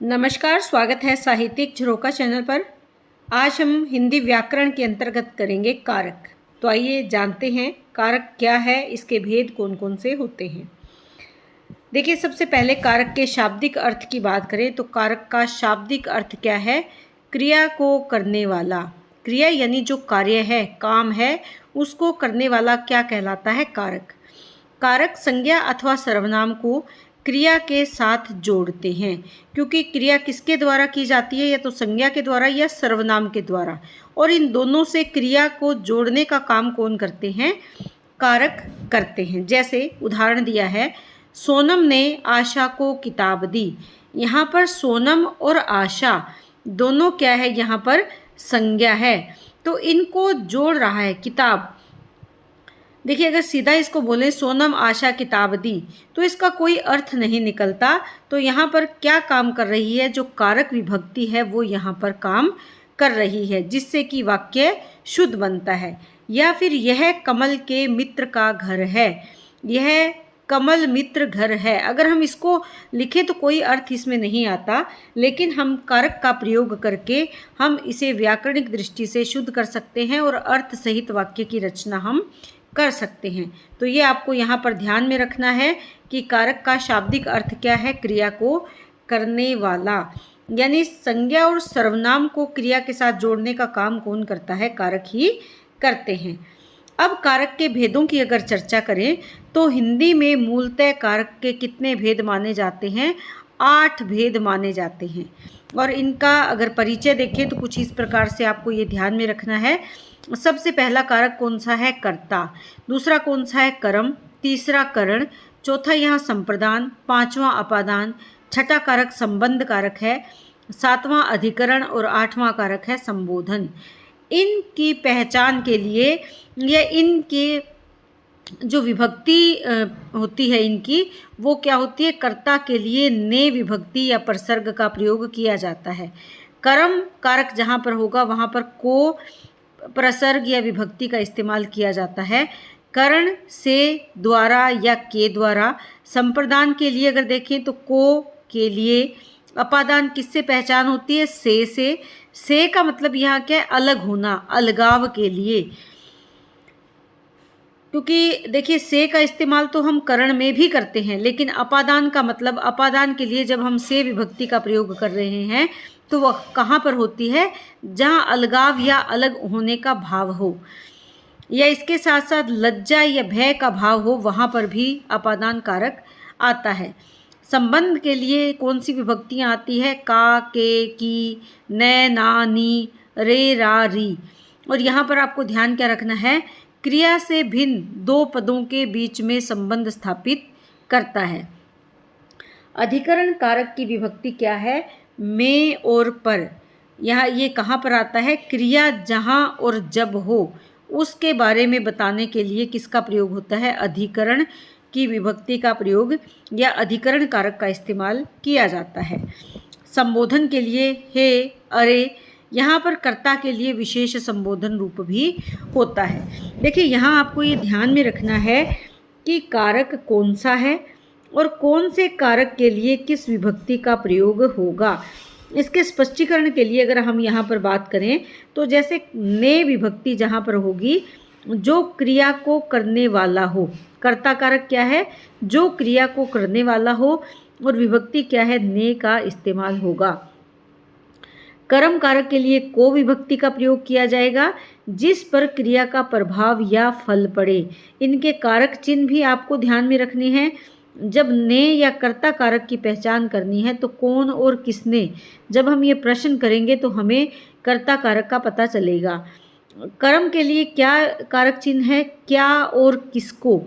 नमस्कार, स्वागत है साहित्यिक झरोका चैनल पर। आज हम हिंदी व्याकरण के अंतर्गत करेंगे कारक। तो आइए जानते हैं कारक क्या है, इसके भेद कौन कौन से होते हैं। देखिए, सबसे पहले कारक के शाब्दिक अर्थ की बात करें तो कारक का शाब्दिक अर्थ क्या है? क्रिया को करने वाला। क्रिया यानी जो कार्य है, काम है, उसको करने वाला क्या कहलाता है? कारक। कारक संज्ञा अथवा सर्वनाम को क्रिया के साथ जोड़ते हैं, क्योंकि क्रिया किसके द्वारा की जाती है? या तो संज्ञा के द्वारा या सर्वनाम के द्वारा, और इन दोनों से क्रिया को जोड़ने का काम कौन करते हैं? कारक करते हैं। जैसे उदाहरण दिया है, सोनम ने आशा को किताब दी। यहाँ पर सोनम और आशा दोनों क्या है? यहाँ पर संज्ञा है, तो इनको जोड़ रहा है किताब। देखिए, अगर सीधा इसको बोले सोनम आशा किताब दी, तो इसका कोई अर्थ नहीं निकलता। तो यहाँ पर क्या काम कर रही है? जो कारक विभक्ति है वो यहाँ पर काम कर रही है, जिससे कि वाक्य शुद्ध बनता है। या फिर यह कमल के मित्र का घर है, यह कमल मित्र घर है। अगर हम इसको लिखें तो कोई अर्थ इसमें नहीं आता, लेकिन हम कारक का प्रयोग करके हम इसे व्याकरणिक दृष्टि से शुद्ध कर सकते हैं और अर्थ सहित वाक्य की रचना हम कर सकते हैं। तो ये आपको यहाँ पर ध्यान में रखना है कि कारक का शाब्दिक अर्थ क्या है? क्रिया को करने वाला, यानी संज्ञा और सर्वनाम को क्रिया के साथ जोड़ने का काम कौन करता है? कारक ही करते हैं। अब कारक के भेदों की अगर चर्चा करें तो हिंदी में मूलतः कारक के कितने भेद माने जाते हैं? 8 भेद माने जाते हैं। और इनका अगर परिचय देखें तो कुछ इस प्रकार से आपको ये ध्यान में रखना है। सबसे पहला कारक कौन सा है? कर्ता। दूसरा कौन सा है? कर्म। तीसरा करण। चौथा यहाँ संप्रदान। पांचवा अपादान। छठा कारक संबंध कारक है। सातवां अधिकरण और आठवां कारक है संबोधन। इनकी पहचान के लिए या इनके जो विभक्ति होती है इनकी, वो क्या होती है? कर्ता के लिए ने विभक्ति या प्रसर्ग का प्रयोग किया जाता है। कर्म कारक जहाँ पर होगा वहाँ पर को प्रसर्ग या विभक्ति का इस्तेमाल किया जाता है। करण से, द्वारा या के द्वारा। संप्रदान के लिए अगर देखें तो को के लिए। अपादान किससे पहचान होती है? से का मतलब यहाँ क्या है? अलग होना, अलगाव के लिए। क्योंकि देखिए, से का इस्तेमाल तो हम करण में भी करते हैं, लेकिन अपादान का मतलब, अपादान के लिए जब हम से विभक्ति का प्रयोग कर रहे हैं तो वह कहाँ पर होती है? जहाँ अलगाव या अलग होने का भाव हो, या इसके साथ साथ लज्जा या भय का भाव हो, वहाँ पर भी अपादान कारक आता है। संबंध के लिए कौन सी विभक्तियाँ आती है? का, के, की, न, ना, नी, रे, रा, री। और यहाँ पर आपको ध्यान क्या रखना है? क्रिया से भिन्न दो पदों के बीच में संबंध स्थापित करता है। अधिकरण कारक की विभक्ति क्या है? में और पर। यहाँ ये कहाँ पर आता है? क्रिया जहाँ और जब हो उसके बारे में बताने के लिए किसका प्रयोग होता है? अधिकरण की विभक्ति का प्रयोग या अधिकरण कारक का इस्तेमाल किया जाता है। संबोधन के लिए हे, अरे, यहाँ पर कर्ता के लिए विशेष संबोधन रूप भी होता है। देखिए, यहाँ आपको ये ध्यान में रखना है कि कारक कौन सा है और कौन से कारक के लिए किस विभक्ति का प्रयोग होगा। इसके स्पष्टीकरण के लिए अगर हम यहाँ पर बात करें तो जैसे ने विभक्ति जहाँ पर होगी, जो क्रिया को करने वाला हो। कर्ता कारक क्या है? जो क्रिया को करने वाला हो, और विभक्ति क्या है? ने का इस्तेमाल होगा। कर्म कारक के लिए को विभक्ति का प्रयोग किया जाएगा, जिस पर क्रिया का प्रभाव या फल पड़े। इनके कारक चिन्ह भी आपको ध्यान में रखने हैं। जब ने या कर्ता कारक की पहचान करनी है तो कौन और किसने, जब हम ये प्रश्न करेंगे तो हमें कर्ता कारक का पता चलेगा। कर्म के लिए क्या कारक चिन्ह है? क्या और किसको।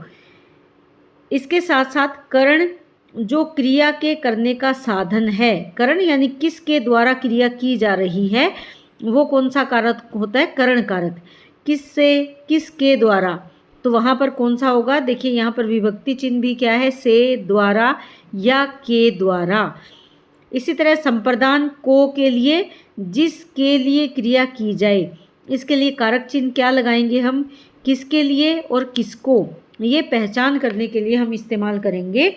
इसके साथ साथ करण, जो क्रिया के करने का साधन है। करण यानी किसके द्वारा क्रिया की जा रही है, वो कौन सा कारक होता है? करण कारक। किससे, किसके द्वारा, तो वहाँ पर कौन सा होगा? देखिए, यहाँ पर विभक्ति चिन्ह भी क्या है? से, द्वारा या के द्वारा। इसी तरह संप्रदान को के लिए, जिसके लिए क्रिया की जाए। इसके लिए कारक चिन्ह क्या लगाएंगे हम? किसके लिए और किसको, ये पहचान करने के लिए हम इस्तेमाल करेंगे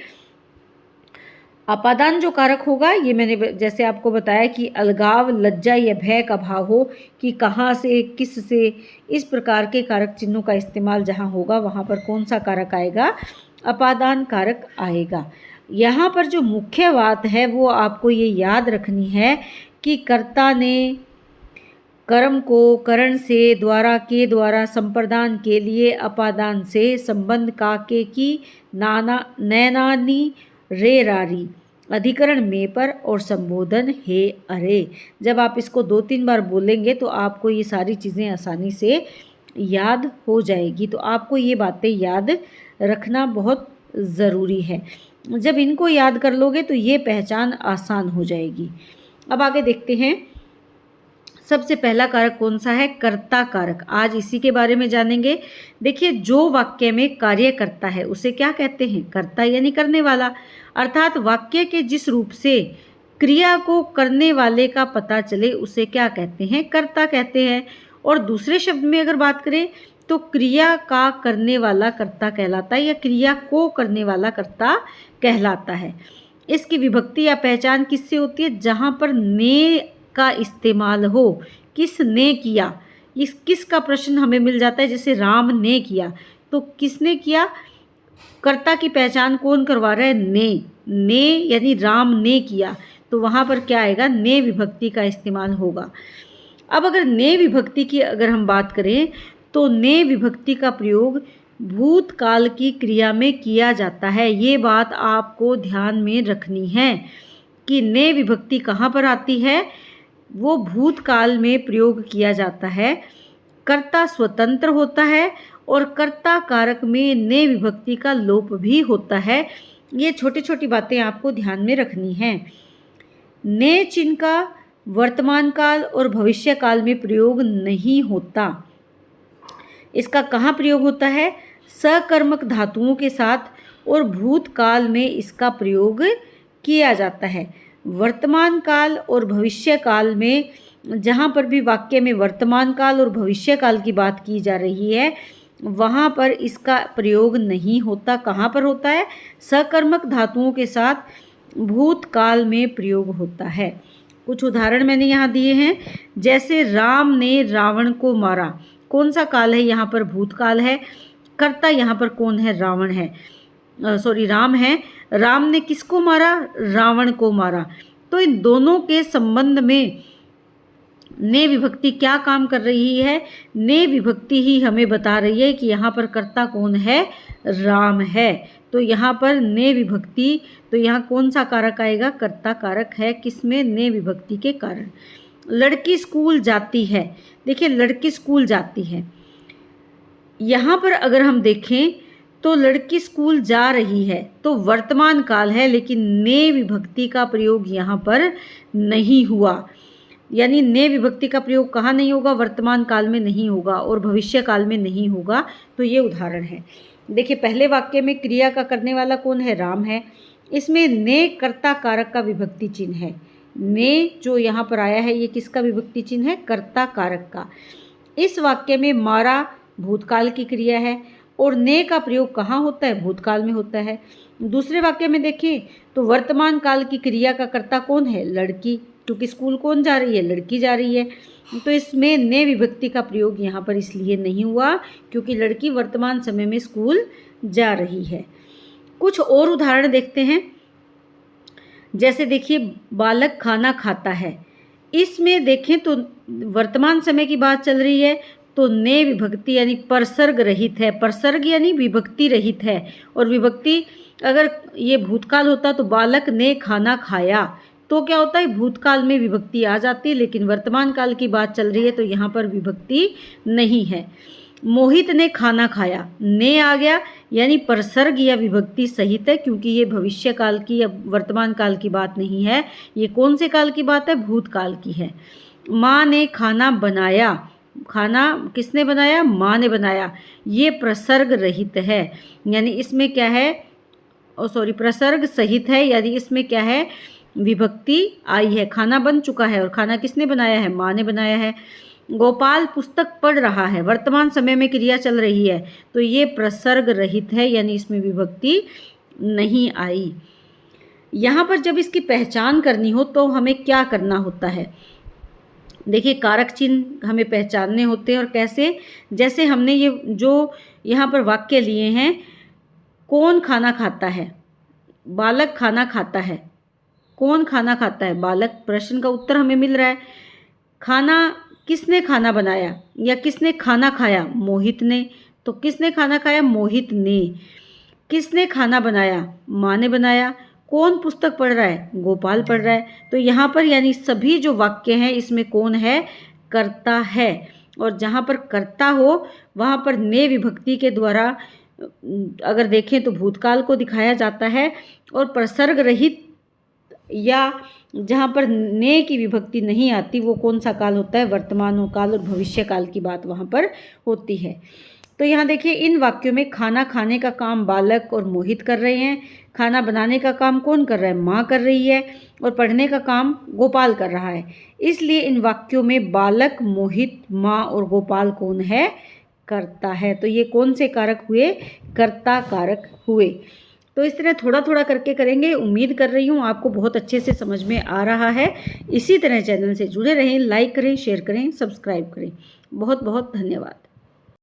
अपादान जो कारक होगा, ये मैंने जैसे आपको बताया कि अलगाव, लज्जा या भय का भाव हो कि कहाँ से, किस से, इस प्रकार के कारक चिन्हों का इस्तेमाल जहाँ होगा वहाँ पर कौन सा कारक आएगा? अपादान कारक आएगा। यहाँ पर जो मुख्य बात है वो आपको ये याद रखनी है कि कर्ता ने कर्म को करण से, द्वारा, के द्वारा, संप्रदान के लिए, अपादान से, संबंध का, के की, नाना, नैनानी, रे रारी, अधिकरण में पर और संबोधन हे अरे। जब आप इसको 2-3 बार बोलेंगे तो आपको ये सारी चीज़ें आसानी से याद हो जाएगी। तो आपको ये बातें याद रखना बहुत ज़रूरी है। जब इनको याद कर लोगे तो ये पहचान आसान हो जाएगी। अब आगे देखते हैं, सबसे पहला कारक कौन सा है? कर्ता कारक। आज इसी के बारे में जानेंगे। देखिए, जो वाक्य में कार्य करता है उसे क्या कहते हैं? कर्ता यानी करने वाला। अर्थात वाक्य के जिस रूप से क्रिया को करने वाले का पता चले उसे क्या कहते हैं? कर्ता कहते हैं। और दूसरे शब्द में अगर बात करें तो क्रिया का करने वाला कर्ता कहलाता है या क्रिया को करने वाला कर्ता कहलाता है। इसकी विभक्ति या पहचान किससे होती है? जहाँ पर ने का इस्तेमाल हो। किसने किया, इस किस का प्रश्न हमें मिल जाता है, जैसे राम ने किया, तो किसने किया? कर्ता की पहचान कौन करवा रहा है? ने यानी राम ने किया, तो वहाँ पर क्या आएगा? ने विभक्ति का इस्तेमाल होगा। अब अगर ने विभक्ति की अगर हम बात करें तो ने विभक्ति का प्रयोग भूतकाल की क्रिया में किया जाता है। ये बात आपको ध्यान में रखनी है कि ने विभक्ति कहाँ पर आती है? वो भूतकाल में प्रयोग किया जाता है। कर्ता स्वतंत्र होता है और कर्ता कारक में ने विभक्ति का लोप भी होता है। ये छोटी छोटी बातें आपको ध्यान में रखनी हैं। ने चिन्ह का वर्तमान काल और भविष्य काल में प्रयोग नहीं होता। इसका कहाँ प्रयोग होता है? सकर्मक धातुओं के साथ और भूतकाल में इसका प्रयोग किया जाता है। वर्तमान काल और भविष्य काल में, जहाँ पर भी वाक्य में वर्तमान काल और भविष्य काल की बात की जा रही है वहाँ पर इसका प्रयोग नहीं होता। कहाँ पर होता है? सकर्मक धातुओं के साथ भूतकाल में प्रयोग होता है। कुछ उदाहरण मैंने यहाँ दिए हैं, जैसे राम ने रावण को मारा। कौन सा काल है? यहाँ पर भूतकाल है। कर्ता यहाँ पर कौन है? रावण है, राम है। राम ने किसको मारा? रावण को मारा। तो इन दोनों के संबंध में ने विभक्ति क्या काम कर रही है? ने विभक्ति ही हमें बता रही है कि यहाँ पर कर्ता कौन है? राम है। तो यहाँ पर ने विभक्ति, तो यहाँ कौन सा कारक आएगा? कर्ता कारक है। किसमें? ने विभक्ति के कारण। लड़की स्कूल जाती है। देखिए, लड़की स्कूल जाती है, यहाँ पर अगर हम देखें तो लड़की स्कूल जा रही है तो वर्तमान काल है, लेकिन ने विभक्ति का प्रयोग यहाँ पर नहीं हुआ। यानी ने विभक्ति का प्रयोग कहाँ नहीं होगा? वर्तमान काल में नहीं होगा और भविष्य काल में नहीं होगा। तो ये उदाहरण है। देखिए, पहले वाक्य में क्रिया का करने वाला कौन है? राम है। इसमें ने कर्ता कारक का विभक्ति चिन्ह है। ने जो यहाँ पर आया है ये किसका विभक्ति चिन्ह है? कर्ता कारक का। इस वाक्य में मारा भूतकाल की क्रिया है और ने का प्रयोग कहाँ होता है? भूतकाल में होता है। दूसरे वाक्य में देखें तो वर्तमान काल की क्रिया का कर्ता कौन है? लड़की, क्योंकि स्कूल कौन जा रही है? लड़की जा रही है। तो इसमें ने विभक्ति का प्रयोग यहाँ पर इसलिए नहीं हुआ क्योंकि लड़की वर्तमान समय में स्कूल जा रही है। कुछ और उदाहरण देखते हैं, जैसे देखिए, बालक खाना खाता है। इसमें देखें तो वर्तमान समय की बात चल रही है तो ने विभक्ति यानी परसर्ग रहित है। परसर्ग यानी विभक्ति रहित है, और विभक्ति अगर ये भूतकाल होता तो बालक ने खाना खाया, तो क्या होता है? भूतकाल में विभक्ति आ जाती है, लेकिन वर्तमान काल की बात चल रही है तो यहाँ पर विभक्ति नहीं है। मोहित ने खाना खाया, ने आ गया यानी परसर्ग या विभक्ति सहित है, क्योंकि ये भविष्य काल की या वर्तमान काल की बात नहीं है। ये कौन से काल की बात है? भूतकाल की है। माँ ने खाना बनाया, खाना किसने बनाया? माँ ने बनाया। ये प्रसर्ग रहित है, यानी इसमें क्या है? प्रसर्ग सहित है, यानी इसमें क्या है? विभक्ति आई है। खाना बन चुका है और खाना किसने बनाया है? माँ ने बनाया है। गोपाल पुस्तक पढ़ रहा है, वर्तमान समय में क्रिया चल रही है, तो ये प्रसर्ग रहित है, यानी इसमें विभक्ति नहीं आई। यहाँ पर जब इसकी पहचान करनी हो तो हमें क्या करना होता है? देखिए, कारक चिन्ह हमें पहचानने होते हैं और कैसे? जैसे हमने ये जो यहाँ पर वाक्य लिए हैं, कौन खाना खाता है? बालक खाना खाता है। कौन खाना खाता है? बालक। प्रश्न का उत्तर हमें मिल रहा है। खाना किसने खाना बनाया या किसने खाना खाया? मोहित ने। तो किसने खाना खाया? मोहित ने। किसने खाना बनाया? माँ ने बनाया। कौन पुस्तक पढ़ रहा है? गोपाल पढ़ रहा है। तो यहाँ पर यानी सभी जो वाक्य हैं इसमें कौन है? कर्ता है। और जहाँ पर कर्ता हो वहाँ पर ने विभक्ति के द्वारा अगर देखें तो भूतकाल को दिखाया जाता है, और प्रसर्ग रहित या जहाँ पर ने की विभक्ति नहीं आती वो कौन सा काल होता है? वर्तमान काल और भविष्य काल की बात वहाँ पर होती है। तो यहाँ देखिए, इन वाक्यों में खाना खाने का काम बालक और मोहित कर रहे हैं, खाना बनाने का काम कौन कर रहा है? माँ कर रही है, और पढ़ने का काम गोपाल कर रहा है। इसलिए इन वाक्यों में बालक, मोहित, माँ और गोपाल कौन है? कर्ता है। तो ये कौन से कारक हुए? कर्ता कारक हुए। तो इस तरह थोड़ा थोड़ा करके करेंगे। उम्मीद कर रही हूँ आपको बहुत अच्छे से समझ में आ रहा है। इसी तरह चैनल से जुड़े रहें, लाइक करें, शेयर करें, सब्सक्राइब करें। बहुत बहुत धन्यवाद।